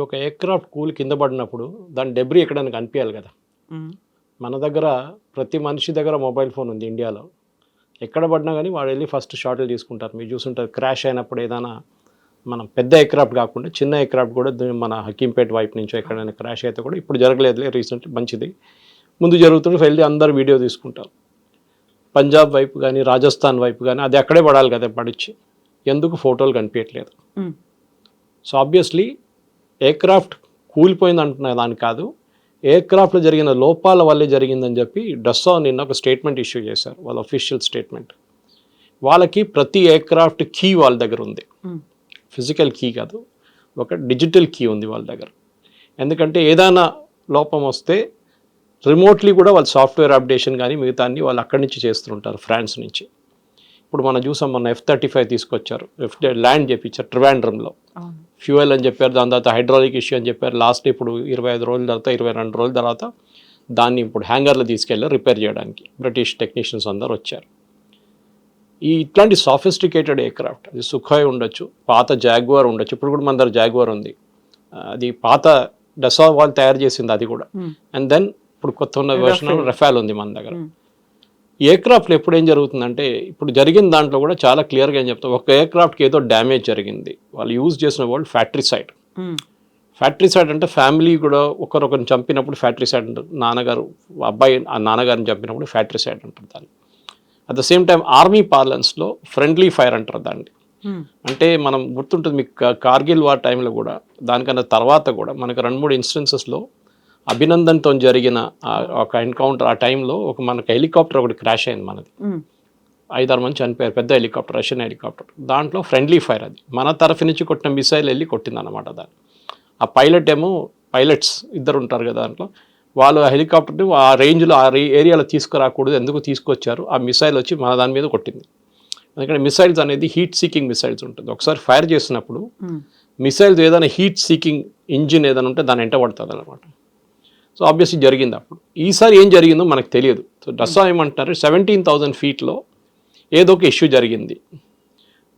ఒక ఎయిర్క్రాఫ్ట్ కూలి కింద పడినప్పుడు దాని డెబ్రీ ఎక్కడానికి కనిపించాలి కదా. మన దగ్గర ప్రతి మనిషి దగ్గర మొబైల్ ఫోన్ ఉంది ఇండియాలో. ఎక్కడ పడినా కానీ వాడు వెళ్ళి ఫస్ట్ షాట్లు తీసుకుంటారు. మీరు చూసుంటారు క్రాష్ అయినప్పుడు ఏదైనా మనం పెద్ద ఎయిర్క్రాఫ్ట్ కాకుండా చిన్న ఎయిర్క్రాఫ్ట్ కూడా మన హకీంపేట వైపు నుంచో ఎక్కడైనా క్రాష్ అయితే కూడా ఇప్పుడు జరగలేదులే రీసెంట్లీ మంచిది ముందు జరుగుతుంటే వెళ్ళి అందరు వీడియో తీసుకుంటారు. పంజాబ్ వైపు కానీ రాజస్థాన్ వైపు కానీ అది అక్కడే పడాలి కదా పడిచ్చి ఎందుకు ఫోటోలు కనిపించట్లేదు. సో ఆబ్వియస్లీ ఎయిర్క్రాఫ్ట్ కూలిపోయింది అంటున్న దాని కాదు, ఎయిర్క్రాఫ్ట్లో జరిగిన లోపాల వల్లే జరిగిందని చెప్పి డస్సా నిన్న ఒక స్టేట్మెంట్ ఇష్యూ చేశారు, వాళ్ళ అఫీషియల్ స్టేట్మెంట్. వాళ్ళకి ప్రతి ఎయిర్క్రాఫ్ట్ కీ వాళ్ళ దగ్గర ఉంది, ఫిజికల్ కీ కాదు, ఒక డిజిటల్ కీ ఉంది వాళ్ళ దగ్గర. ఎందుకంటే ఏదైనా లోపం వస్తే రిమోట్లీ కూడా వాళ్ళు సాఫ్ట్వేర్ అప్డేషన్ కానీ మిగతా అన్ని వాళ్ళు అక్కడి నుంచి చేస్తుంటారు, ఫ్రాన్స్ నుంచి. ఇప్పుడు మనం చూసాం మొన్న F-35 తీసుకొచ్చారు, ల్యాండ్ చేయించారు ట్రివాండ్రంలో, ఫ్యూయల్ అని చెప్పారు, దాని తర్వాత హైడ్రాలిక్ ఇష్యూ అని చెప్పారు. లాస్ట్ ఇప్పుడు 25 రోజుల తర్వాత 22 రోజుల తర్వాత దాన్ని ఇప్పుడు హ్యాంగర్లో తీసుకెళ్ళి రిపేర్ చేయడానికి బ్రిటిష్ టెక్నీషియన్స్ అందరు వచ్చారు. ఇట్లాంటి సాఫిస్టికేటెడ్ ఎయిర్క్రాఫ్ట్, అది సుఖాయ్ ఉండొచ్చు, పాత జాగ్వార్ ఉండొచ్చు, ఇప్పుడు కూడా మన దగ్గర జాగ్వార్ ఉంది, అది పాత డసా వాళ్ళు తయారు చేసింది అది కూడా. అండ్ దెన్ ఇప్పుడు కొత్త ఉన్న వెర్షన్ రఫాల్ ఉంది మన దగ్గర. ఎయిర్క్రాఫ్ట్లో ఎప్పుడు ఏం జరుగుతుందంటే ఇప్పుడు జరిగిన దాంట్లో కూడా చాలా క్లియర్గా ఏం చెప్తాం, ఒక ఎయిర్క్రాఫ్ట్కి ఏదో డ్యామేజ్ జరిగింది, వాళ్ళు యూజ్ చేసిన వర్డ్ ఫ్యాక్టరీసైడ్. ఫ్యాక్టరీసైడ్ అంటే ఫ్యామిలీ కూడా ఒకరొకరిని చంపినప్పుడు ఫ్యాక్టరీసైడ్ అంటారు, నాన్నగారు అబ్బాయి ఆ నాన్నగారిని చంపినప్పుడు ఫ్యాక్టరీసైడ్ అంటారు దాన్ని. At the same time army పార్లెన్స్లో ఫ్రెండ్లీ ఫైర్ అంటారు దాన్ని. అంటే మనం గుర్తుంటుంది మీకు కార్గిల్ వార్ టైంలో కూడా దానికన్నా తర్వాత కూడా మనకు 2-3 ఇన్స్టెన్సెస్లో అభినందన్తో జరిగిన ఒక ఎన్కౌంటర్, ఆ టైంలో ఒక మనకు హెలికాప్టర్ ఒకటి క్రాష్ అయింది మనది, 5-6 మంది చనిపోయారు, పెద్ద హెలికాప్టర్, రష్యన్ హెలికాప్టర్. దాంట్లో ఫ్రెండ్లీ ఫైర్, అది మన తరఫు నుంచి కొట్టిన మిసైల్ వెళ్ళి కొట్టింది అనమాట దాన్ని. ఆ పైలట్ ఏమో, పైలట్స్ ఇద్దరు ఉంటారు కదా దాంట్లో, వాళ్ళు ఆ హెలికాప్టర్ని ఆ రేంజ్లో ఆ ఏరియాలో తీసుకురాకూడదు, ఎందుకు తీసుకొచ్చారు, ఆ మిసైల్ వచ్చి మన దాని మీద కొట్టింది. ఎందుకంటే మిసైల్స్ అనేది హీట్ సీకింగ్ మిసైల్స్ ఉంటుంది, ఒకసారి ఫైర్ చేసినప్పుడు మిసైల్స్ ఏదైనా హీట్ సీకింగ్ ఇంజిన్ ఏదైనా ఉంటే దాని వెంట పడుతుంది అనమాట. సో ఆబ్వియస్లీ జరిగింది. అప్పుడు ఈసారి ఏం జరిగిందో మనకు తెలియదు. సో డస్సా ఏమంటున్నారు, 17,000 ఫీట్లో ఏదో ఒక ఇష్యూ జరిగింది,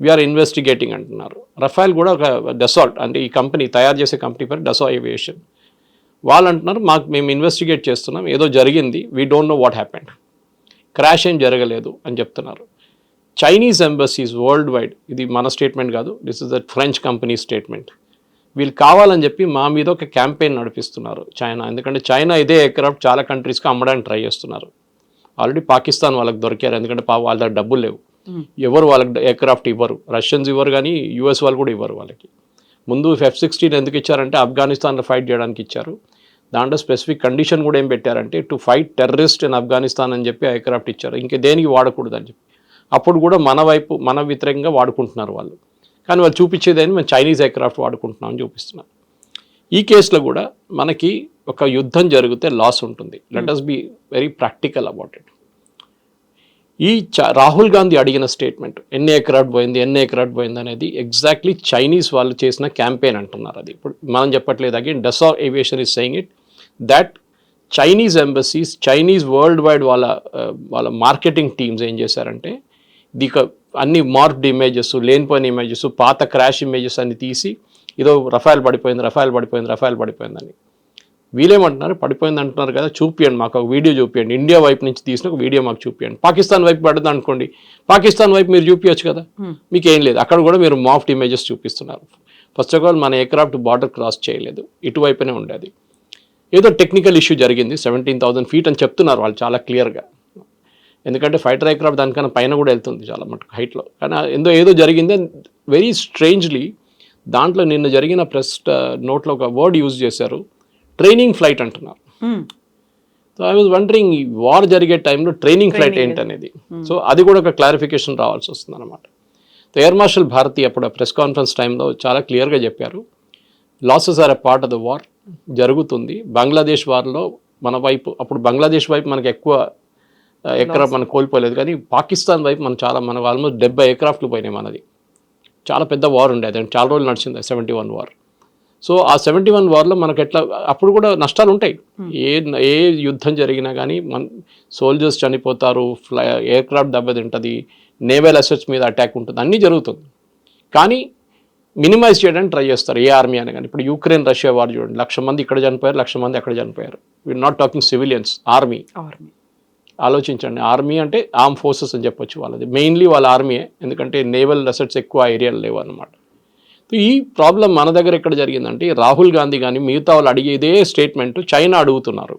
వీఆర్ ఇన్వెస్టిగేటింగ్ అంటున్నారు. రఫాల్ కూడా ఒక డసాల్ట్ అంటే ఈ కంపెనీ తయారు చేసే కంపెనీ పేరు డసా ఏవియేషన్. వాళ్ళు అంటున్నారు మేము ఇన్వెస్టిగేట్ చేస్తున్నాం, ఏదో జరిగింది, we don't know what happened, crash ఏం జరగలేదు అని చెప్తున్నారు. చైనీస్ ఎంబసీస్ వరల్డ్ వైడ్, ఇది మన స్టేట్మెంట్ కాదు, this is the French company statement, వీళ్ళు కావాలని చెప్పి మా మీద ఒక క్యాంపెయిన్ నడిపిస్తున్నారు చైనా. ఎందుకంటే చైనా ఇదే ఎయిర్క్రాఫ్ట్ చాలా కంట్రీస్కి అమ్మడానికి ట్రై చేస్తున్నారు. ఆల్రెడీ పాకిస్తాన్ వాళ్ళకి దొరికారు, ఎందుకంటే వాళ్ళ దగ్గర డబ్బులు లేవు, ఎవరు వాళ్ళకి ఎయిర్క్రాఫ్ట్ ఇవ్వరు, రష్యన్స్ ఇవ్వరు, కానీ యూఎస్ వాళ్ళు కూడా ఇవ్వరు వాళ్ళకి. ముందు F-16 ఎందుకు ఇచ్చారంటే ఆఫ్ఘనిస్తాన్లో ఫైట్ చేయడానికి ఇచ్చారు. దాంట్లో స్పెసిఫిక్ కండిషన్ కూడా ఏం పెట్టారంటే to fight terrorist in Afghanistan అని చెప్పి ఎయిర్క్రాఫ్ట్ ఇచ్చారు, ఇంకా దేనికి వాడకూడదు అని చెప్పి. అప్పుడు కూడా మన వ్యతిరేకంగా వాడుకుంటున్నారు వాళ్ళు, కానీ వాళ్ళు చూపించేదని మేము చైనీస్ ఎయిర్క్రాఫ్ట్ వాడుకుంటున్నామని చూపిస్తున్నారు. ఈ కేసులో కూడా మనకి ఒక యుద్ధం జరిగితే లాస్ ఉంటుంది, let us be very practical about it. ఈ రాహుల్ గాంధీ అడిగిన స్టేట్మెంట్ ఎన్ని ఎయిర్క్రాఫ్ట్ పోయింది అనేది ఎగ్జాక్ట్లీ చైనీస్ వాళ్ళు చేసిన క్యాంపెయిన్ అంటున్నారు. అది ఇప్పుడు మనం చెప్పట్లేదు, again డసా aviation is saying it, that Chinese embassies, Chinese world wide వాళ్ళ మార్కెటింగ్ టీమ్స్ ఏం చేశారంటే అన్ని మార్క్డ్ ఇమేజెస్, లేనిపోయిన ఇమేజెస్, పాత క్రాష్ ఇమేజెస్ అన్ని తీసి ఏదో రఫాల్ పడిపోయిందని. వీళ్ళేమంటున్నారు, పడిపోయింది అంటున్నారు కదా, చూపియండి మాకు ఒక వీడియో చూపియండి, ఇండియా వైపు నుంచి తీసిన ఒక వీడియో మాకు చూపియండి. పాకిస్తాన్ వైపు పడుతుంది అనుకోండి, పాకిస్తాన్ వైపు మీరు చూపించచ్చు కదా, మీకు ఏం లేదు, అక్కడ కూడా మీరు మాఫ్డ్ ఇమేజెస్ చూపిస్తున్నారు. ఫస్ట్ ఆఫ్ ఆల్ మన ఎయిర్క్రాఫ్ట్ బార్డర్ క్రాస్ చేయలేదు, ఇటువైపునే ఉండేది, ఏదో టెక్నికల్ ఇష్యూ జరిగింది, 17,000 ఫీట్ అని చెప్తున్నారు వాళ్ళు చాలా క్లియర్గా. ఎందుకంటే ఫైటర్ ఎయిర్క్రాఫ్ట్ దానికన్నా పైన కూడా వెళ్తుంది చాలా మటుకు హైట్లో, కానీ ఏదో జరిగింది. వెరీ స్ట్రేంజ్లీ దాంట్లో నిన్న జరిగిన ప్రెస్ నోట్లో ఒక వర్డ్ యూజ్ చేశారు, ట్రైనింగ్ ఫ్లైట్ అంటున్నారు. So I was wondering, war జరిగే టైంలో ట్రైనింగ్ ఫ్లైట్ ఏంటనేది. సో అది కూడా ఒక క్లారిఫికేషన్ రావాల్సి వస్తుంది అనమాట. ఎయిర్ మార్షల్ భారతి అప్పుడు ప్రెస్ కాన్ఫరెన్స్ టైంలో చాలా క్లియర్గా చెప్పారు, losses are a part of the war, జరుగుతుంది. బంగ్లాదేశ్ వార్లో మన వైపు, అప్పుడు బంగ్లాదేశ్ వైపు మనకు ఎక్కువ ఎయిర్క్రాఫ్ట్ మనం కోల్పోలేదు, కానీ పాకిస్తాన్ వైపు మనం ఆల్మోస్ట్ 70 ఎయిర్క్రాఫ్ట్లు పోయినాయి మనది. చాలా పెద్ద వార్ ఉండేది, చాలా రోజులు నడిచింది 71 వార్. సో ఆ 71 వార్లో మనకు ఎట్లా అప్పుడు కూడా నష్టాలు ఉంటాయి, ఏ యుద్ధం జరిగినా కానీ సోల్జర్స్ చనిపోతారు, ఎయిర్క్రాఫ్ట్ దెబ్బతింటుంది, నేవల్ అసెట్స్ మీద అటాక్ ఉంటుంది, అన్నీ జరుగుతుంది. కానీ మినిమైజ్ చేయడానికి ట్రై చేస్తారు ఏ ఆర్మీ అని. కానీ ఇప్పుడు యూక్రెయిన్ రష్యా వార్ చూడండి, 1,00,000 మంది ఇక్కడ చనిపోయారు, 1,00,000 మంది అక్కడ చనిపోయారు. We're not talking civilians, army. ఆలోచించండి, ఆర్మీ అంటే ఆర్మ్ ఫోర్సెస్ అని చెప్పొచ్చు వాళ్ళది. మెయిన్లీ వాళ్ళ ఆర్మీయే, ఎందుకంటే నేవల్ అసెట్స్ ఎక్కువ ఏరియాలు లేవు అనమాట. ఈ ప్రాబ్లం మన దగ్గర ఎక్కడ జరిగిందంటే రాహుల్ గాంధీ కానీ మిగతా వాళ్ళు అడిగేదే స్టేట్మెంట్ చైనా అడుగుతున్నారు.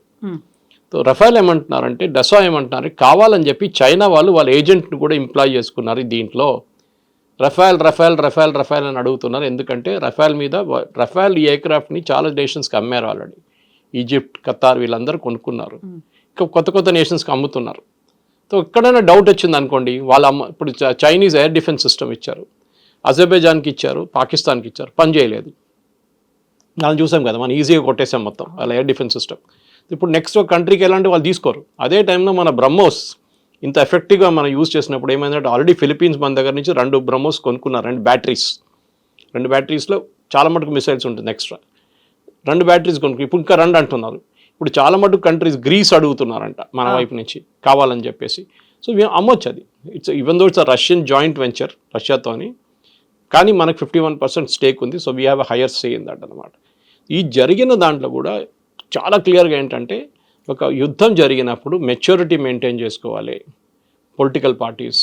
సో రఫేల్ ఏమంటున్నారంటే, డసా ఏమంటున్నారు, కావాలని చెప్పి చైనా వాళ్ళు వాళ్ళ ఏజెంట్ని కూడా ఎంప్లాయ్ చేసుకున్నారు దీంట్లో. రఫేల్ రఫేల్ రఫేల్ రఫేల్ అని అడుగుతున్నారు. ఎందుకంటే రఫేల్ ఈ ఎయిర్క్రాఫ్ట్ని చాలా నేషన్స్కి అమ్మారు ఆల్రెడీ. ఈజిప్ట్, ఖతార్ వీళ్ళందరూ కొనుక్కున్నారు. ఇంకా కొత్త కొత్త నేషన్స్కి అమ్ముతున్నారు. సో ఎక్కడైనా డౌట్ వచ్చింది అనుకోండి, ఇప్పుడు చైనీస్ ఎయిర్ డిఫెన్స్ సిస్టమ్ ఇచ్చారు, అజర్బైజాన్కి ఇచ్చారు, పాకిస్తాన్కి ఇచ్చారు, పని చేయలేదు. దాన్ని చూసాం కదా, మనం ఈజీగా కొట్టేసాం మొత్తం వాళ్ళ ఎయిర్ డిఫెన్స్ సిస్టమ్. ఇప్పుడు నెక్స్ట్ ఒక కంట్రీకి ఎలాంటి వాళ్ళు తీసుకోరు. అదే టైంలో మన బ్రహ్మోస్ ఇంత ఎఫెక్టివ్గా మనం యూజ్ చేసినప్పుడు ఏమైందంటే, ఆల్రెడీ ఫిలిపీన్స్ మన దగ్గర నుంచి 2 బ్రహ్మోస్ కొనుక్కున్నారు, 2 బ్యాటరీస్లో చాలా మటుకు మిసైల్స్ ఉంటుంది ఎక్స్ట్రా. 2 బ్యాటరీస్ ఇప్పుడు ఇంకా 2 అంటున్నారు. ఇప్పుడు చాలా మటుకు కంట్రీస్ గ్రీస్ అడుగుతున్నారంట మన వైపు నుంచి కావాలని చెప్పేసి. సో మేము అమ్మొచ్చు అది. Even though it's Russian joint venture రష్యాతోని, కానీ మనకు 51% స్టేక్ ఉంది. So we have a higher say in that అనమాట. ఈ జరిగిన దాంట్లో కూడా చాలా క్లియర్గా ఏంటంటే, ఒక యుద్ధం జరిగినప్పుడు మెచ్యూరిటీ మెయింటైన్ చేసుకోవాలి పొలిటికల్ పార్టీస్.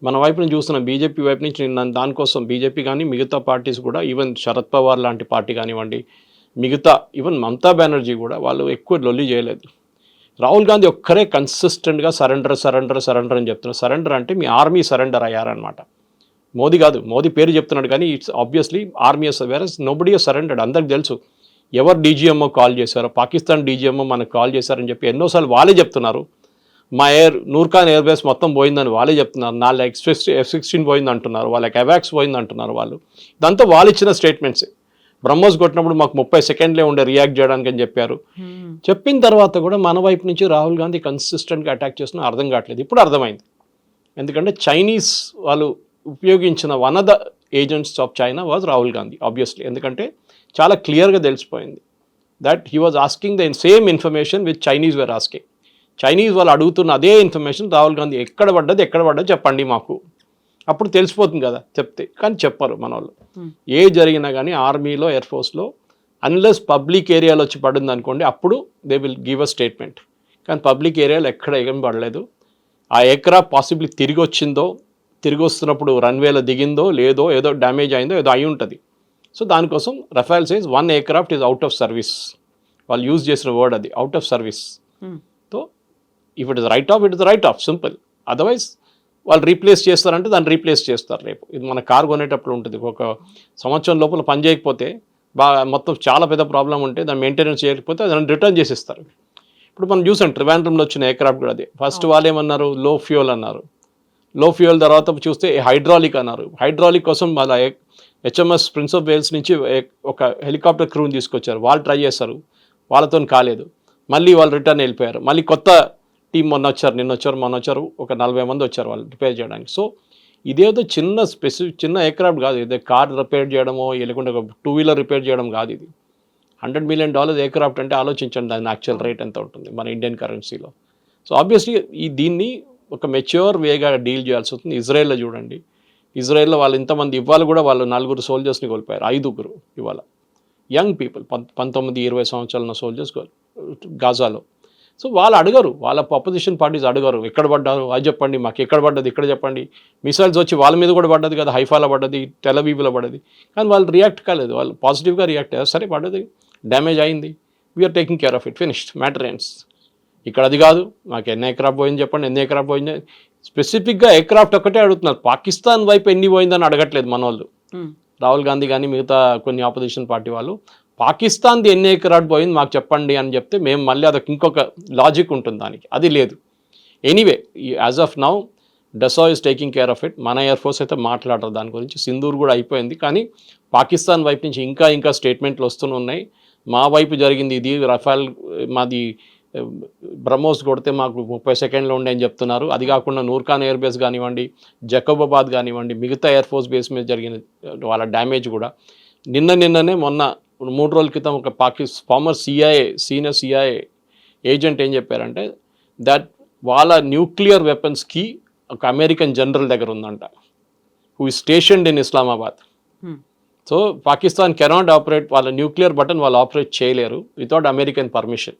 మన వైపు నుంచి చూస్తున్న బీజేపీ వైపు నుంచి దానికోసం బీజేపీ కానీ మిగతా పార్టీస్ కూడా, ఈవెన్ శరద్ పవార్ లాంటి పార్టీ కానివ్వండి, మిగతా ఈవెన్ మమతా బెనర్జీ కూడా వాళ్ళు ఎక్కువ లొల్లి చేయలేదు. రాహుల్ గాంధీ ఒక్కరే కన్సిస్టెంట్గా సరెండర్ అని చెప్తున్నారు. సరెండర్ అంటే మీ ఆర్మీ సరెండర్ అయ్యారనమాట. మోదీ కాదు, మోదీ పేరు చెప్తున్నాడు కానీ ఇట్స్ ఆబ్వియస్లీ ఆర్మీ వేరే నోబడీ సరెండర్డ్. అందరికి తెలుసు ఎవరు డీజీఎంఓ కాల్ చేశారో, పాకిస్తాన్ డీజీఎంఓ మనకు కాల్ చేశారని చెప్పి ఎన్నోసార్లు వాళ్ళే చెప్తున్నారు. మా నూర్ఖాన్ ఎయిర్ బేస్ మొత్తం పోయిందని వాళ్ళే చెప్తున్నారు. 4 F-16 పోయింది అంటున్నారు, వాళ్ళకి అవాక్స్ పోయింది అంటున్నారు వాళ్ళు. ఇదంతా వాళ్ళు ఇచ్చిన స్టేట్మెంట్సే. బ్రహ్మోస్ కొట్టినప్పుడు మాకు 30 సెకండ్లే ఉండే రియాక్ట్ చేయడానికి అని చెప్పారు. చెప్పిన తర్వాత కూడా మన వైపు నుంచి రాహుల్ గాంధీ కన్సిస్టెంట్గా అటాక్ చేస్తున్నా అర్థం కావట్లేదు. ఇప్పుడు అర్థమైంది, ఎందుకంటే చైనీస్ వాళ్ళు ఉపయోగించిన one of the agents of China was Rahul Gandhi obviously. ఎందుకంటే చాలా క్లియర్గా తెలిసిపోయింది that he was asking the same information with Chinese were asking. Chinese వాళ్ళు అడుగుతున్న అదే ఇన్ఫర్మేషన్ రాహుల్ గాంధీ ఎక్కడ పడ్డది చెప్పండి మాకు, అప్పుడు తెలిసిపోతుంది కదా చెప్తే. కానీ చెప్పరు మన వాళ్ళు. ఏ జరిగినా కానీ ఆర్మీలో, ఎయిర్ ఫోర్స్లో అన్లెస్ పబ్లిక్ ఏరియాలో వచ్చి పడింది అనుకోండి, అప్పుడు they will give a statement. కానీ పబ్లిక్ ఏరియాలో ఎక్కడ ఏం పడలేదు. ఆ ఎయిర్క్రాఫ్ట్ పాసిబిలీ తిరిగి వస్తున్నప్పుడు రన్వేలో దిగిందో లేదో, ఏదో డ్యామేజ్ అయిందో ఏదో అయి ఉంటుంది. సో దానికోసం Rafale says 1 aircraft is out of service. వాళ్ళు యూజ్ చేసిన వర్డ్ అది, out of service. So if it is right of simple. Otherwise వాళ్ళు రీప్లేస్ చేస్తారంటే దాన్ని రీప్లేస్ చేస్తారు రేపు. ఇది మన కారు కొనేటప్పుడు ఉంటుంది, ఒక సంవత్సరం లోపల పని చేయకపోతే మొత్తం చాలా పెద్ద ప్రాబ్లం ఉంటే దాన్ని మెయింటెనెన్స్ చేయకపోతే దాన్ని రిటర్న్ చేసిస్తారు. ఇప్పుడు మనం చూసాం ట్రివాండ్రంలో వచ్చిన ఎయిర్క్రాఫ్ట్ కూడా అదే. ఫస్ట్ వాళ్ళు ఏమన్నారు, లో ఫ్యూయల్ అన్నారు. లో ఫ్యూయల్ తర్వాత చూస్తే హైడ్రాలిక్ అన్నారు. హైడ్రాలిక్ కోసం వాళ్ళ హెచ్ఎంఎస్ ప్రిన్స్ ఆఫ్ వేల్స్ నుంచి ఒక హెలికాప్టర్ క్రూని తీసుకొచ్చారు. వాళ్ళు ట్రై చేస్తారు, వాళ్ళతో కాలేదు. మళ్ళీ వాళ్ళు రిటర్న్ వెళ్ళిపోయారు. మళ్ళీ కొత్త టీం మొన్న వచ్చారు, ఒక 40 మంది వచ్చారు వాళ్ళు రిపేర్ చేయడానికి. సో ఇదేదో చిన్న ఎయిర్క్రాఫ్ట్ కాదు, ఇదే కార్ రిపేర్ చేయడమో లేకుంటే ఒక 2 వీలర్ రిపేర్ చేయడం కాదు. ఇది $100 మిలియన్ ఎయిర్క్రాఫ్ట్ అంటే ఆలోచించండి దాని యాక్చువల్ రేట్ ఎంత ఉంటుంది మన ఇండియన్ కరెన్సీలో. సో ఆబ్వియస్లీ దీన్ని ఒక మెచ్యూర్ వేగా డీల్ చేయాల్సి వస్తుంది. ఇజ్రాయెల్లో చూడండి, ఇజ్రాయెల్లో వాళ్ళు ఇంతమంది ఇవాళ కూడా వాళ్ళు 4 సోల్జర్స్ని కోల్పోయారు, 5 ఇవాళ యంగ్ పీపుల్, 19-20 సంవత్సరాల ఉన్న సోల్జర్స్ గాజాలో. సో వాళ్ళు అడగరు, వాళ్ళ అపోజిషన్ పార్టీస్ అడగరు ఎక్కడ పడ్డారు అది చెప్పండి, మాకు ఎక్కడ పడ్డది ఇక్కడ చెప్పండి. మిసైల్స్ వచ్చి వాళ్ళ మీద కూడా పడ్డది కదా, హైఫాలో పడ్డది, టెలవీవ్లో పడ్డది. కానీ వాళ్ళు రియాక్ట్ కాలేదు, వాళ్ళు పాజిటివ్గా రియాక్ట్ అయ్యారు. సరే పడ్డది, డ్యామేజ్ అయింది, we're taking care of it, finished, matter ends. ఇక్కడ అది కాదు, మాకు ఎన్ని ఎయిర్క్రాఫ్ట్ పోయింది చెప్పండి, ఎన్ని ఎయిర్క్రాఫ్ట్ పోయింది. స్పెసిఫిక్గా ఎయిర్క్రాఫ్ట్ ఒక్కటే అడుగుతున్నారు, పాకిస్తాన్ వైపు ఎన్ని పోయిందని అడగట్లేదు మన వాళ్ళు. రాహుల్ గాంధీ కానీ మిగతా కొన్ని ఆపోజిషన్ పార్టీ వాళ్ళు పాకిస్తాన్ది ఎన్ని ఎయిర్క్రాఫ్ట్ పోయింది మాకు చెప్పండి అని చెప్తే మేము మళ్ళీ అదొక ఇంకొక లాజిక్ ఉంటుంది దానికి, అది లేదు. Anyway as of now డసా is taking care of it. మన ఎయిర్ ఫోర్స్ అయితే మాట్లాడరు దాని గురించి. సింధూర్ కూడా అయిపోయింది, కానీ పాకిస్తాన్ వైపు నుంచి ఇంకా స్టేట్మెంట్లు వస్తూనే ఉన్నాయి. మా వైపు జరిగింది ఇది, రఫేల్ మాది బ్రహ్మోస్ కొడితే మాకు 30 సెకండ్లో ఉండే అని చెప్తున్నారు. అది కాకుండా నూర్ఖాన్ ఎయిర్ బేస్ కానివ్వండి, జకోబాబాద్ కానివ్వండి, మిగతా ఎయిర్ ఫోర్స్ బేస్ మీద జరిగిన వాళ్ళ డ్యామేజ్ కూడా మొన్న 3 రోజుల క్రితం ఒక ఫార్మర్ సీనియర్ సిఐఏ ఏజెంట్ ఏం చెప్పారంటే దట్ వాళ్ళ న్యూక్లియర్ వెపన్స్కి ఒక అమెరికన్ జనరల్ దగ్గర ఉందంట, who is స్టేషన్డ్ in Islamabad. So Pakistan cannot operate, వాళ్ళ న్యూక్లియర్ బటన్ వాళ్ళు ఆపరేట్ చేయలేరు వితౌట్ అమెరికన్ పర్మిషన్.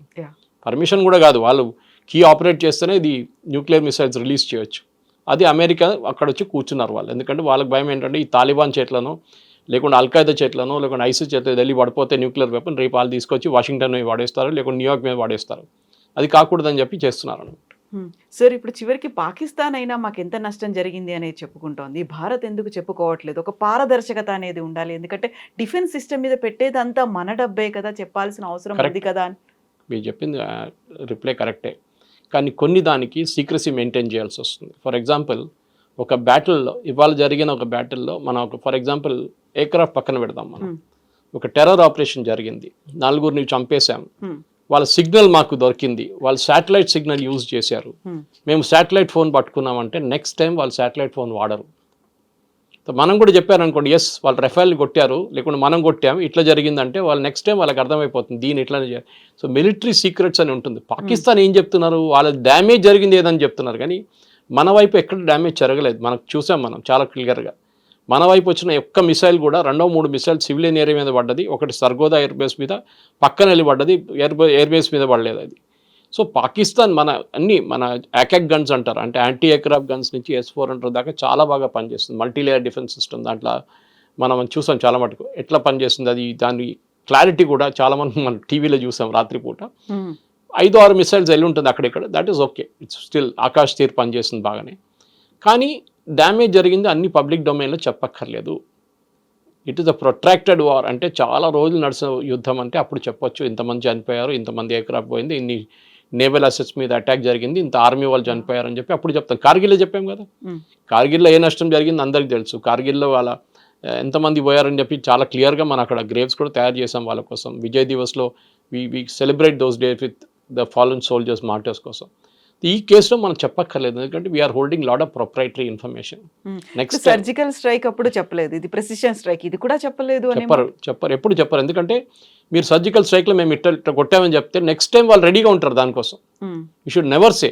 పర్మిషన్ కూడా కాదు, వాళ్ళు కీ ఆపరేట్ చేస్తేనే ఇది న్యూక్లియర్ మిసైల్స్ రిలీజ్ చేయొచ్చు. అది అమెరికా అక్కడ వచ్చి కూర్చున్నారు వాళ్ళు. ఎందుకంటే వాళ్ళకి భయం ఏంటంటే ఈ తాలిబాన్ చేట్లను, లేకుంటే అల్ఖైదా చేట్లను, లేకుంటే ఐసిస్ చేతులు ఢిల్లీ పడిపోతే న్యూక్లియర్ వెపన్ రేపు వాళ్ళు తీసుకొచ్చి వాషింగ్టన్ మీద వాడేస్తారు, లేకుంటే న్యూయార్క్ మీద వాడేస్తారు. అది కాకూడదని చెప్పి చేస్తున్నారు అన్నమాట. సార్, ఇప్పుడు చివరికి పాకిస్తాన్ అయినా మాకు ఎంత నష్టం జరిగింది అనేది చెప్పుకుంటోంది, భారత్ ఎందుకు చెప్పుకోవట్లేదు? ఒక పారదర్శకత అనేది ఉండాలి, ఎందుకంటే డిఫెన్స్ సిస్టమ్ మీద పెట్టేదంతా మన డబ్బే కదా, చెప్పాల్సిన అవసరం ఉంది కదా అని. మీరు చెప్పింది రిప్లై కరెక్టే, కానీ కొన్ని దానికి సీక్రసీ మెయింటైన్ చేయాల్సి వస్తుంది. ఫర్ ఎగ్జాంపుల్ ఒక బ్యాటిల్లో, ఇవాళ జరిగిన ఒక బ్యాటిల్లో మనం ఒక ఫర్ ఎగ్జాంపుల్ ఎయిర్క్రాఫ్ట్ పక్కన పెడదాం, మనం ఒక టెర్రర్ ఆపరేషన్ జరిగింది, 4 చంపేశాం, వాళ్ళ సిగ్నల్ మాకు దొరికింది, వాళ్ళు శాటిలైట్ సిగ్నల్ యూజ్ చేశారు, మేము శాటిలైట్ ఫోన్ పట్టుకున్నామంటే నెక్స్ట్ టైం వాళ్ళు శాటిలైట్ ఫోన్ వాడరు. మనం కూడా చెప్పారనుకోండి, ఎస్ వాళ్ళు రెఫైల్ కొట్టారు, లేకుంటే మనం కొట్టాము, ఇట్లా జరిగిందంటే వాళ్ళు నెక్స్ట్ టైం వాళ్ళకి అర్థమైపోతుంది దీన్ని ఇట్లానే చేయాలి. సో మిలిటరీ సీక్రెట్స్ అని ఉంటుంది. పాకిస్తాన్ ఏం చెప్తున్నారు, వాళ్ళ డ్యామేజ్ జరిగింది ఏదని చెప్తున్నారు, కానీ మన వైపు ఎక్కడ డ్యామేజ్ జరగలేదు. మనకు చూసాం మనం చాలా క్లియర్గా. మన వైపు వచ్చిన ఒక్క మిసైల్ కూడా 2-3 మిసైల్ సివిలియన్ ఏరియా మీద పడ్డది, ఒకటి సర్గోదా ఎయిర్ బేస్ మీద పక్కన వెళ్ళి పడ్డది, ఎయిర్ బేస్ మీద పడలేదు అది. సో పాకిస్తాన్ మన యాకెక్ గన్స్ అంటారు, అంటే యాంటీ ఎయిర్క్రాఫ్ట్ గన్స్ నుంచి S-400 దాకా చాలా బాగా పనిచేస్తుంది. మల్టీలేయర్ డిఫెన్స్ సిస్టమ్, దాంట్లో మనం చూసాం చాలా మటుకు ఎట్లా పనిచేస్తుంది అది. దాని క్లారిటీ కూడా చాలా మనం టీవీలో చూసాం రాత్రిపూట. 5-6 మిసైల్స్ వెళ్ళి ఉంటుంది అక్కడిక్కడ, that is okay, it's still Akashteer పనిచేస్తుంది బాగానే. కానీ డ్యామేజ్ జరిగింది అన్ని పబ్లిక్ డొమైన్లో చెప్పక్కర్లేదు. It is a protracted war, అంటే చాలా రోజులు నడిచిన యుద్ధం అంటే అప్పుడు చెప్పొచ్చు ఇంతమంది చనిపోయారు, ఇంతమంది ఎయిర్క్రాఫ్ట్ పోయింది, ఇన్ని నేవల్ అసెట్స్ మీద అటాక్ జరిగింది, ఇంత ఆర్మీ వాళ్ళు చనిపోయారు అని చెప్పి అప్పుడు చెప్తాం. కార్గిల్లో చెప్పాం కదా, కార్గిల్లో ఏ నష్టం జరిగింది అందరికీ తెలుసు. కార్గిల్లో వాళ్ళ ఎంతమంది పోయారని చెప్పి చాలా క్లియర్గా మనం అక్కడ గ్రేవ్స్ కూడా తయారు చేసాం వాళ్ళ కోసం. విజయ్ దివస్లో we celebrate those days with the fallen soldiers martyrs కోసం. ఈ కేసులో మనం చెప్పక్కర్లేదు, ఎందుకంటే we are holding lot of proprietary information. Next surgical strike అప్పుడు చెప్పలేదు, ఇది ప్రిసిషన్ స్ట్రైక్, ఇది కూడా చెప్పలేదు. చెప్పరు, ఎప్పుడు చెప్పరు. ఎందుకంటే మీరు సర్జికల్ స్ట్రైక్లో మేము ఇట్లా కొట్టామని చెప్తే నెక్స్ట్ టైం వాళ్ళు రెడీగా ఉంటారు దానికోసం. యూ షుడ్ నెవర్ సే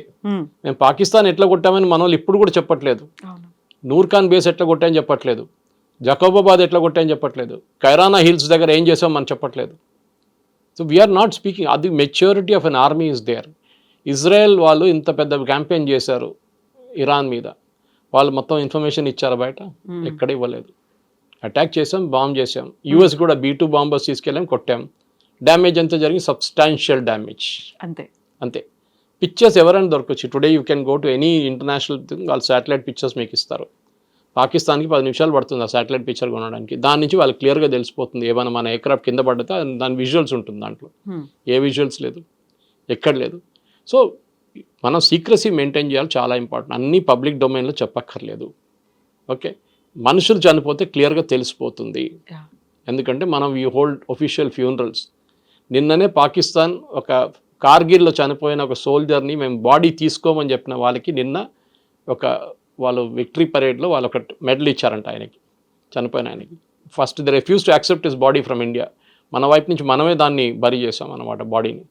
మేము పాకిస్తాన్ ఎట్లా కొట్టామని మన వాళ్ళు ఇప్పుడు కూడా చెప్పట్లేదు. నూర్ఖాన్ బేస్ ఎట్లా కొట్టామని చెప్పట్లేదు, జకోబాబాద్ ఎట్లా కొట్టామని చెప్పట్లేదు, కైరానా హిల్స్ దగ్గర ఏం చేసాం మనం చెప్పట్లేదు. సో వీఆర్ నాట్ స్పీకింగ్, అది maturity of an army is there. Israel వాళ్ళు ఇంత పెద్ద క్యాంపెయిన్ చేశారు ఇరాన్ మీద, వాళ్ళు మొత్తం ఇన్ఫర్మేషన్ ఇచ్చారు బయట, ఎక్కడ ఇవ్వలేదు. అటాక్ చేసాం, బాంబ్ చేసాం, యూఎస్ కూడా B-2 బాంబర్స్ తీసుకెళ్ళాం, కొట్టాం. డ్యామేజ్ ఎంత జరిగింది, సబ్స్టాన్షియల్ డ్యామేజ్, అంతే. పిక్చర్స్ ఎవరైనా దొరకచ్చు. Today you can go to any international thing, వాళ్ళు శాటిలైట్ పిక్చర్స్ మీకు ఇస్తారు. పాకిస్తాన్కి 10 నిమిషాలు పడుతుంది ఆ శాటిలైట్ పిక్చర్ కొనడానికి. దాని నుంచి వాళ్ళకి క్లియర్గా తెలిసిపోతుంది ఏమైనా మన ఎయిర్క్రాఫ్ట్ కింద పడితే దాని విజువల్స్ ఉంటుంది, దాంట్లో ఏ విజువల్స్ లేదు, ఎక్కడ లేదు. సో మనం సీక్రసీ మెయింటైన్ చేయాలి, చాలా ఇంపార్టెంట్. అన్ని పబ్లిక్ డొమైన్లో చెప్పక్కర్లేదు. ఓకే, మనుషులు చనిపోతే క్లియర్గా తెలిసిపోతుంది, ఎందుకంటే మనం వీ హోల్డ్ ఒఫిషియల్ ఫ్యూనరల్స్. నిన్ననే పాకిస్తాన్ ఒక కార్గిల్లో చనిపోయిన ఒక సోల్జర్ని మేము బాడీ తీసుకోమని చెప్పిన వాళ్ళకి నిన్న వాళ్ళు విక్టరీ పరేడ్లో వాళ్ళు ఒక మెడల్ ఇచ్చారంట ఆయనకి, చనిపోయిన ఆయనకి. First the refuse to accept his body from India. మన వైపు నుంచి మనమే దాన్ని బరీ చేసాం అన్నమాట బాడీని.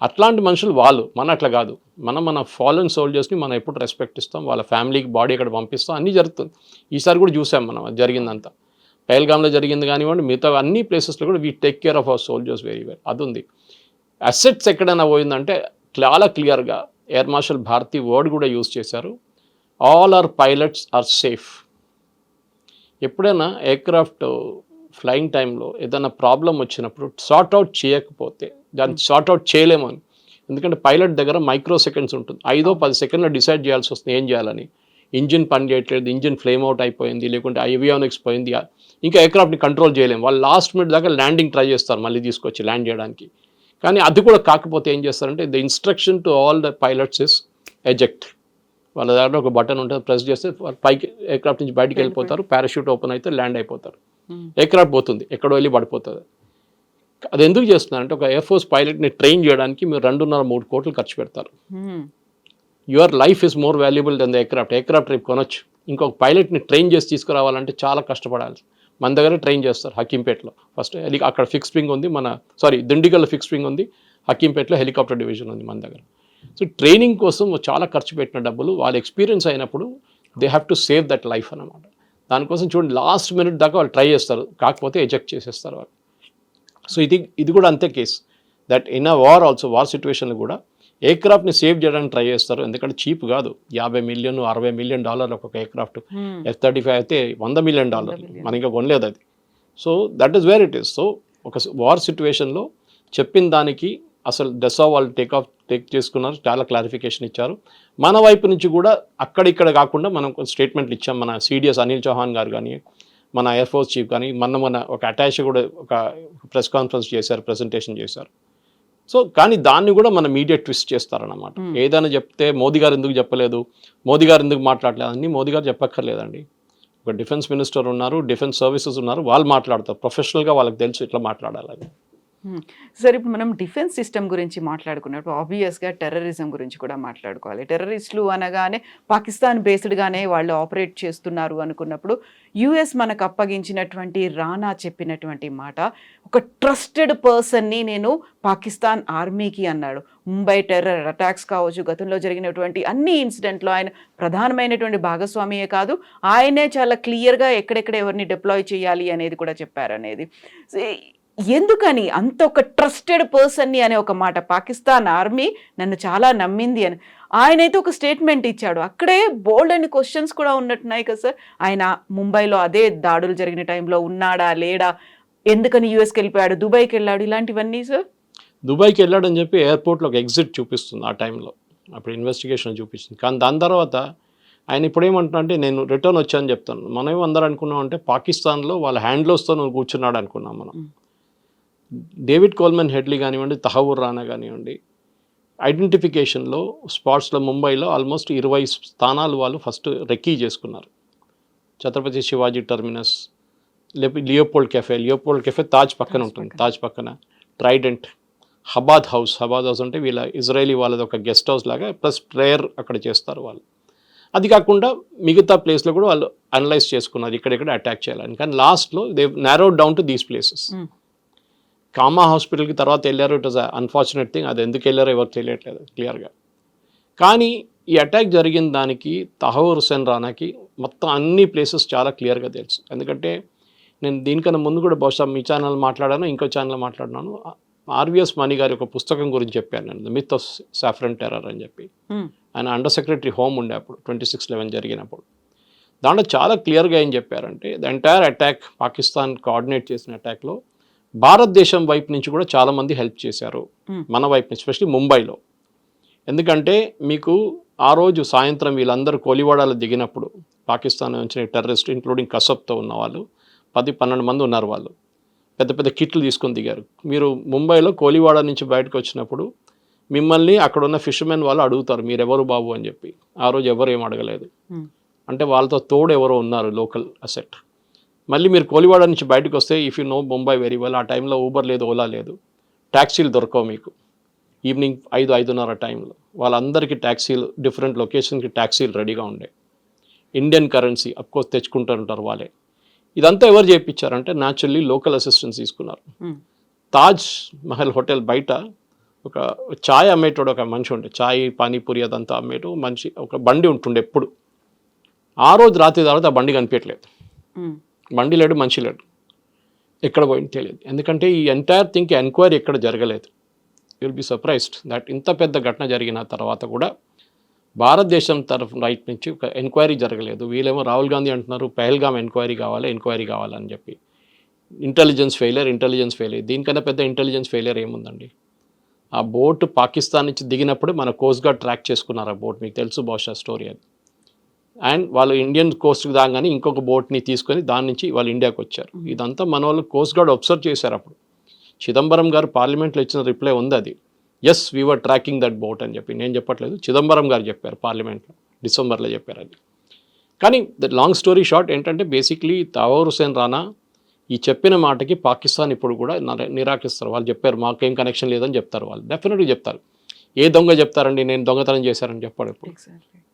అట్లాంటి మనుషులు వాళ్ళు, మన అట్లా కాదు. మన ఫాలన్ సోల్జర్స్ని మనం ఎప్పుడు రెస్పెక్ట్ ఇస్తాం, వాళ్ళ ఫ్యామిలీకి బాడీ అక్కడ పంపిస్తాం, అన్నీ జరుగుతుంది. ఈసారి కూడా చూసాం మనం జరిగిందంతా. పహల్గామ్లో జరిగింది కానివ్వండి, మిగతా అన్ని ప్లేసెస్లో కూడా we take care of our soldiers very well. అది ఉంది. అసెట్స్ ఎక్కడైనా పోయిందంటే చాలా క్లియర్గా ఎయిర్ మార్షల్ భారతి వర్డ్ కూడా యూజ్ చేశారు, all our pilots are safe. ఎప్పుడైనా ఎయిర్క్రాఫ్ట్ ఫ్లయింగ్ టైంలో ఏదైనా ప్రాబ్లం వచ్చినప్పుడు సార్ట్అవుట్ చేయకపోతే, దాన్ని సార్ట్అవుట్ చేయలేము అని, ఎందుకంటే పైలట్ దగ్గర మైక్రో సెకండ్స్ ఉంటుంది, 5-10 సెకండ్లో డిసైడ్ చేయాల్సి వస్తుంది ఏం చేయాలని. ఇంజిన్ పని చేయట్లేదు, ఇంజిన్ ఫ్లేమ్ అవుట్ అయిపోయింది, లేకుంటే ఏవియానిక్స్ పోయింది, ఇంకా ఎయిర్క్రాఫ్ట్ని కంట్రోల్ చేయలేము. వాళ్ళు లాస్ట్ మినిట్ దాకా ల్యాండింగ్ ట్రై చేస్తారు మళ్ళీ తీసుకొచ్చి ల్యాండ్ చేయడానికి. కానీ అది కూడా కాకపోతే ఏం చేస్తారంటే the instruction to all the pilots is eject. వాళ్ళ దగ్గర ఒక బటన్ ఉంటుంది, ప్రెస్ చేస్తే పైకి ఎయిర్క్రాఫ్ట్ నుంచి బయటికి వెళ్ళిపోతారు, పారాషూట్ ఓపెన్ అయితే ల్యాండ్ అయిపోతారు, ఎయిర్క్రాఫ్ట్ పోతుంది, ఎక్కడో వెళ్ళి పడిపోతుంది. అది ఎందుకు చేస్తున్నారంటే ఒక ఎయిర్ ఫోర్స్ పైలట్ని ట్రైన్ చేయడానికి మీరు 2.5-3 కోట్లు ఖర్చు పెడతారు. Your life is more valuable than the aircraft రేపు కొనొచ్చు. ఇంకొక పైలట్ని ట్రైన్ చేసి తీసుకురావాలంటే చాలా కష్టపడాలి. మన దగ్గర ట్రైన్ చేస్తారు హకీంపేటలో. ఫస్ట్ అక్కడ ఫిక్స్ వింగ్ ఉంది, దిండిగల్లో ఫిక్స్ వింగ్ ఉంది, హకీంపేటలో హెలికాప్టర్ డివిజన్ ఉంది మన దగ్గర. సో ట్రైనింగ్ కోసం చాలా ఖర్చు పెట్టిన డబ్బులు వాళ్ళ ఎక్స్పీరియన్స్ అయినప్పుడు they have to save that life అన్నమాట. దానికోసం చూడండి లాస్ట్ మినిట్ దాకా వాళ్ళు ట్రై చేస్తారు, కాకపోతే ఎజెక్ట్ చేసేస్తారు వాళ్ళు. సో ఇది కూడా అంతే case, that in a war also, war సిచ్యువేషన్లో కూడా ఎయిర్క్రాఫ్ట్ని సేవ్ చేయడానికి ట్రై చేస్తారు, ఎందుకంటే చీప్ కాదు. 50 మిలియన్ $60 మిలియన్ ఒక్కొక్క ఎయిర్క్రాఫ్ట్. F-35 అయితే $100 మిలియన్, మన ఇంకా కొనలేదు అది. So that is where it is. So ఒక వార్ సిచ్యువేషన్లో చెప్పిన దానికి అసలు డెసా వాళ్ళు టేక్ చేసుకున్నారు, చాలా క్లారిఫికేషన్ ఇచ్చారు. మన వైపు నుంచి కూడా అక్కడిక్కడ కాకుండా మనం స్టేట్మెంట్లు ఇచ్చాం. మన CDS అనిల్ చౌహాన్ గారు కానీ, మన ఎయిర్ ఫోర్స్ చీఫ్ కానీ మన ఒక అటాచ్ కూడా ఒక ప్రెస్ కాన్ఫరెన్స్ చేశారు, ప్రెజెంటేషన్ చేశారు. సో కానీ దాన్ని కూడా మన మీడియా ట్విస్ట్ చేస్తారన్నమాట. ఏదైనా చెప్తే మోదీ గారు ఎందుకు చెప్పలేదు, మోదీ గారు ఎందుకు మాట్లాడలేదు అని మోదీ గారు చెప్పక్కర్లేదండి. ఒక డిఫెన్స్ మినిస్టర్ ఉన్నారు, డిఫెన్స్ సర్వీసెస్ ఉన్నారు, వాళ్ళు మాట్లాడతారు ప్రొఫెషనల్గా, వాళ్ళకి తెలుసు ఇట్లా మాట్లాడాలని. సరే, ఇప్పుడు మనం డిఫెన్స్ సిస్టమ్ గురించి మాట్లాడుకున్నప్పుడు ఆబ్వియస్గా టెర్రరిజం గురించి కూడా మాట్లాడుకోవాలి. టెర్రరిస్టులు అనగానే పాకిస్తాన్ బేస్డ్గానే వాళ్ళు ఆపరేట్ చేస్తున్నారు అనుకున్నప్పుడు యుఎస్ మనకు అప్పగించినటువంటి రానా చెప్పినటువంటి మాట, ఒక ట్రస్టెడ్ పర్సన్ని నేను పాకిస్తాన్ ఆర్మీకి అన్నాడు. ముంబై టెర్రర్ అటాక్స్ కావచ్చు, గతంలో జరిగినటువంటి అన్ని ఇన్సిడెంట్లో ఆయన ప్రధానమైనటువంటి భాగస్వామియే కాదు, ఆయనే చాలా క్లియర్గా ఎక్కడెక్కడ ఎవరిని డిప్లాయ్ చేయాలి అనేది కూడా చెప్పారనేది. ఎందుకని అంత ఒక ట్రస్టెడ్ పర్సన్ని అనే ఒక మాట, పాకిస్తాన్ ఆర్మీ నన్ను చాలా నమ్మింది అని ఆయనైతే ఒక స్టేట్మెంట్ ఇచ్చాడు. అక్కడే బోల్డ్ అని క్వశ్చన్స్ కూడా ఉన్నట్టున్నాయి కదా సార్. ఆయన ముంబైలో అదే దాడులు జరిగిన టైంలో ఉన్నాడా లేడా, ఎందుకని యూఎస్కి వెళ్ళిపోయాడు, దుబాయ్కి వెళ్ళాడు, ఇలాంటివన్నీ సార్. దుబాయ్కి వెళ్ళాడని చెప్పి ఎయిర్పోర్ట్లో ఒక ఎగ్జిట్ చూపిస్తుంది ఆ టైంలో, అప్పుడు ఇన్వెస్టిగేషన్ చూపిస్తుంది. కానీ దాని తర్వాత ఆయన ఇప్పుడు ఏమంటున్నా అంటే నేను రిటర్న్ వచ్చానని చెప్తాను. మనం అందరూ అనుకున్నాం అంటే పాకిస్తాన్లో వాళ్ళ హ్యాండ్లోస్తో నువ్వు కూర్చున్నాడు అనుకున్నాం మనం. డేవిడ్ కోల్మన్ హెడ్లీ కానివ్వండి, తహవూర్ రానా కానివ్వండి, ఐడెంటిఫికేషన్లో స్పాట్స్లో ముంబైలో ఆల్మోస్ట్ 20 స్థానాలు వాళ్ళు ఫస్ట్ రెక్కీ చేసుకున్నారు. Chhatrapati Shivaji terminus, Leopold cafe Taj పక్కన ఉంటుంది, తాజ్ పక్కన ట్రైడెంట్, హబాద్ హౌస్ అంటే వీళ్ళ ఇజ్రాయేలీ వాళ్ళది ఒక గెస్ట్ హౌస్ లాగా, ప్లస్ ప్రేయర్ అక్కడ చేస్తారు వాళ్ళు. అది కాకుండా మిగతా ప్లేస్లో కూడా వాళ్ళు అనలైజ్ చేసుకున్నారు ఇక్కడెక్కడ అటాక్ చేయాలని. కానీ లాస్ట్లో they నారోడ్ down to these places. Comma హాస్పిటల్కి తర్వాత వెళ్ళారు, ఇట్ వాజ్ అన్ఫార్చునేట్ థింగ్. అది ఎందుకు వెళ్ళారో ఎవరు తెలియట్లేదు క్లియర్గా. కానీ ఈ అటాక్ జరిగిన దానికి తహవూర్ హుస్సేన్ రానాకి మొత్తం అన్ని ప్లేసెస్ చాలా క్లియర్గా తెలుసు. ఎందుకంటే నేను దీనికన్నా ముందు కూడా బహుశా మీ ఛానల్ మాట్లాడాను, ఇంకో ఛానల్ మాట్లాడినాను. ఆర్విఎస్ మణి గారి ఒక పుస్తకం గురించి చెప్పాను నేను, the myth of saffron terror అని చెప్పి. ఆయన అండర్ సెక్రటరీ హోమ్ ఉండే అప్పుడు 26/11 జరిగినప్పుడు. దాంట్లో చాలా క్లియర్గా ఏం చెప్పారంటే the entire attack, Pakistan coordinate చేసిన అటాక్లో భారతదేశం వైపు నుంచి కూడా చాలామంది హెల్ప్ చేశారు, మన వైపు నుంచి, ఎస్పెషలీ ముంబైలో. ఎందుకంటే మీకు ఆ రోజు సాయంత్రం వీళ్ళందరూ కోలివాడాలో దిగినప్పుడు పాకిస్తాన్ నుంచి టెర్రరిస్ట్ ఇంక్లూడింగ్ కసబ్తో ఉన్న వాళ్ళు 10-12 మంది ఉన్నారు. వాళ్ళు పెద్ద పెద్ద కిట్లు తీసుకొని దిగారు. మీరు ముంబైలో కోలివాడ నుంచి బయటకు వచ్చినప్పుడు మిమ్మల్ని అక్కడ ఉన్న ఫిషర్మెన్ వాళ్ళు అడుగుతారు మీరెవరు బాబు అని చెప్పి. ఆ రోజు ఎవరు ఏం అడగలేదు, అంటే వాళ్ళతో తోడు ఎవరో ఉన్నారు, లోకల్ అసెట్. మళ్ళీ మీరు కోలివాడ నుంచి బయటకు వస్తే, if you know Mumbai very well, ఆ టైంలో ఊబర్ లేదు, ఓలా లేదు, ట్యాక్సీలు దొరకవు మీకు. ఈవినింగ్ 5-5:30 టైంలో వాళ్ళందరికీ ట్యాక్సీలు, డిఫరెంట్ లొకేషన్కి ట్యాక్సీలు రెడీగా ఉండే. ఇండియన్ కరెన్సీ అఫ్కోర్స్ తెచ్చుకుంటూ ఉంటారు వాళ్ళే. ఇదంతా ఎవరు చేయించారంటే న్యాచురల్లీ లోకల్ అసిస్టెన్స్ తీసుకున్నారు. తాజ్ మహల్ హోటల్ బయట ఒక ఛాయ్ అమ్మేటోడు ఒక మనిషి ఉండే, ఛాయ్ పానీపూరి అదంతా అమ్మేటో మనిషి, ఒక బండి ఉంటుండే ఎప్పుడు. ఆ రోజు రాత్రి తర్వాత ఆ బండి కనిపించట్లేదు, బండి లేడు, మనిషి లేడు, ఎక్కడ పోయింది తెలియదు. ఎందుకంటే ఈ ఎంటైర్ థింగ్ ఎంక్వైరీ ఎక్కడ జరగలేదు. You will be surprised that ఇంత పెద్ద ఘటన జరిగిన తర్వాత కూడా భారతదేశం తరఫు రైట్ నుంచి ఒక ఎంక్వైరీ జరగలేదు. వీళ్ళేమో రాహుల్ గాంధీ అంటున్నారు పెహల్గామ్ ఎంక్వైరీ కావాలని చెప్పి. Intelligence failure. దీనికన్నా పెద్ద ఇంటెలిజెన్స్ ఫెయిలియర్ ఏముందండి? ఆ బోట్ పాకిస్తాన్ నుంచి దిగినప్పుడు మన కోస్ట్ గార్డ్ ట్రాక్ చేసుకున్నారు ఆ బోట్, మీకు తెలుసు బహుశా స్టోరీ అది. అండ్ వాళ్ళు ఇండియన్ కోస్ట్కి దాగానే ఇంకొక బోట్ని తీసుకొని దాని నుంచి వాళ్ళు ఇండియాకి వచ్చారు. ఇదంతా మన వాళ్ళు కోస్ట్ గార్డ్ అబ్జర్వ్ చేశారు. అప్పుడు చిదంబరం గారు పార్లమెంట్లో ఇచ్చిన రిప్లై ఉంది అది, yes we were tracking that boat అని చెప్పి. నేను చెప్పట్లేదు, చిదంబరం గారు చెప్పారు పార్లమెంట్లో, డిసెంబర్లో చెప్పారు అది. కానీ ద లాంగ్ స్టోరీ షార్ట్ ఏంటంటే బేసిక్లీ తహవూర్ హుస్సేన్ రానా ఈ చెప్పిన మాటకి పాకిస్తాన్ ఇప్పుడు కూడా నిరాకరిస్తారు. వాళ్ళు చెప్పారు మాకేం కనెక్షన్ లేదని చెప్తారు, వాళ్ళు డెఫినెట్గా చెప్తారు. ఏ దొంగ చెప్తారండి నేను దొంగతనం చేశారని చెప్పాడు. ఇప్పుడు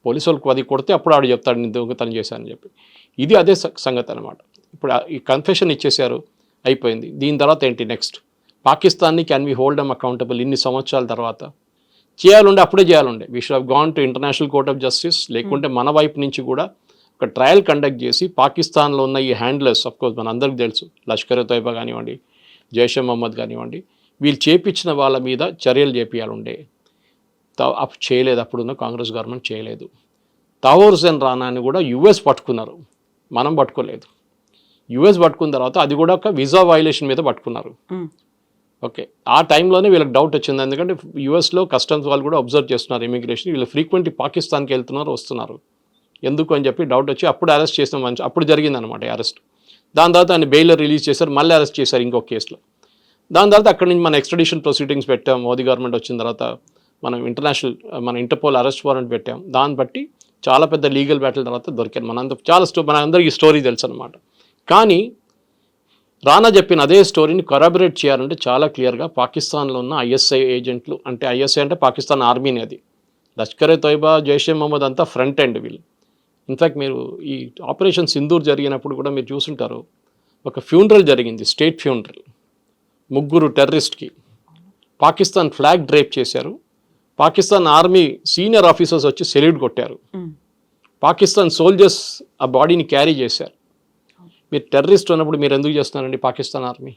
పోలీసు వాళ్ళకి అది కొడితే అప్పుడు ఆడు చెప్తాడు నేను దొంగతనం చేశానని చెప్పి. ఇది అదే సంగతి అనమాట. ఇప్పుడు ఈ కన్ఫెషన్ ఇచ్చేశారు, అయిపోయింది. దీని తర్వాత ఏంటి నెక్స్ట్? పాకిస్తాన్ని can we hold them accountable ఇన్ని సంవత్సరాల తర్వాత? చేయాలంటే అప్పుడే చేయాలండే. We should have gone to international court of justice, లేకుంటే మన వైపు నుంచి కూడా ఒక ట్రయల్ కండక్ట్ చేసి పాకిస్తాన్లో ఉన్న ఈ హ్యాండ్లర్స్ కోర్స్ మన అందరికీ తెలుసు, లష్కర్ తోయిబా కానివ్వండి, జైషే మహమ్మద్ కానివ్వండి, వీళ్ళు చేపించిన వాళ్ళ మీద చర్యలు చేపియాలండే. అప్పుడు చేయలేదు, అప్పుడున్న కాంగ్రెస్ గవర్నమెంట్ చేయలేదు. తావూర్ హుసేన్ రానాని కూడా యుఎస్ పట్టుకున్నారు, మనం పట్టుకోలేదు. యుఎస్ పట్టుకున్న తర్వాత అది కూడా ఒక వీసా వైలేషన్ మీద పట్టుకున్నారు. ఓకే, ఆ టైంలోనే వీళ్ళకి డౌట్ వచ్చింది, ఎందుకంటే యుఎస్లో కస్టమ్స్ వాళ్ళు కూడా అబ్జర్వ్ చేస్తున్నారు ఇమిగ్రేషన్, వీళ్ళు ఫ్రీక్వెంట్లీ పాకిస్తాన్కి వెళ్తున్నారు వస్తున్నారు, ఎందుకు అని చెప్పి డౌట్ వచ్చి అప్పుడు అరెస్ట్ చేసిన మంచి అప్పుడు జరిగిందనమాట అరెస్ట్. దాని తర్వాత ఆయన బెయిల్ రిలీజ్ చేశారు, మళ్ళీ అరెస్ట్ చేశారు ఇంకొక కేసులో. దాని తర్వాత అక్కడి నుంచి మన ఎక్స్ట్రడిషన్ ప్రొసీడింగ్స్ పెట్టాం. మోదీ గవర్నమెంట్ వచ్చిన తర్వాత మనం మన ఇంటర్పోల్ అరెస్ట్ వారెంట్ పెట్టాం. దాన్ని బట్టి చాలా పెద్ద లీగల్ బ్యాటిల్ తర్వాత దొరికారు. మన అందరికీ స్టోరీ తెలుసు అనమాట. కానీ రానా చెప్పిన అదే స్టోరీని కొరాబరేట్ చేయాలంటే చాలా క్లియర్గా పాకిస్తాన్లో ఉన్న ఐఎస్ఐ ఏజెంట్లు, అంటే ఐఎస్ఐ అంటే పాకిస్తాన్ ఆర్మీని, అది లష్కర్ తోయిబా, జైషే మహమ్మద్ అంతా ఫ్రంట్ ఎండ్ వీళ్ళు. ఇన్ఫ్యాక్ట్ మీరు ఈ ఆపరేషన్ సింధూర్ జరిగినప్పుడు కూడా మీరు చూసుంటారు, ఒక ఫ్యూనరల్ జరిగింది, స్టేట్ ఫ్యూనరల్. 3 టెర్రరిస్ట్కి పాకిస్తాన్ ఫ్లాగ్ డ్రేప్ చేశారు. పాకిస్తాన్ ఆర్మీ సీనియర్ ఆఫీసర్స్ వచ్చి సెల్యూట్ కొట్టారు. పాకిస్తాన్ సోల్జర్స్ ఆ బాడీని క్యారీ చేశారు. మీరు టెర్రరిస్ట్ ఉన్నప్పుడు మీరు ఎందుకు చేస్తున్నారండి పాకిస్తాన్ ఆర్మీ?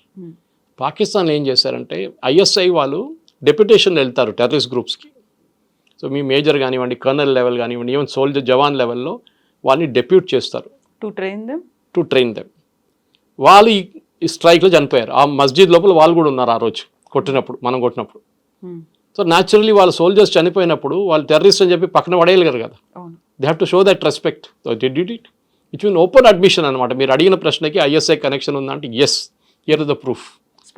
పాకిస్తాన్ ఏం చేశారంటే ఐఎస్ఐ వాళ్ళు డెప్యుటేషన్ వెళ్తారు టెర్రరిస్ట్ గ్రూప్స్కి. సో మీ మేజర్ కానివ్వండి, కర్నల్ లెవెల్ కానివ్వండి, ఈవెన్ సోల్జర్ జవాన్ లెవెల్లో వాళ్ళని డెప్యూట్ చేస్తారు టు ట్రైన్ దెమ్. వాళ్ళు ఈ స్ట్రైక్లో చనిపోయారు. ఆ మస్జిద్ లోపల వాళ్ళు కూడా ఉన్నారు ఆ రోజు మనం కొట్టినప్పుడు. సో న్యాచురల్లీ వాళ్ళ సోల్జర్స్ చనిపోయినప్పుడు వాళ్ళు టెర్రరిస్ట్ అని చెప్పి పక్కన పడేయలేరు కదా. They have to show that respect. So they did it. It's mean open admission అనమాట. మీరు అడిగిన ప్రశ్నకి ఐఎస్ఐ కనెక్షన్ ఉందంటే yes, here is the proof.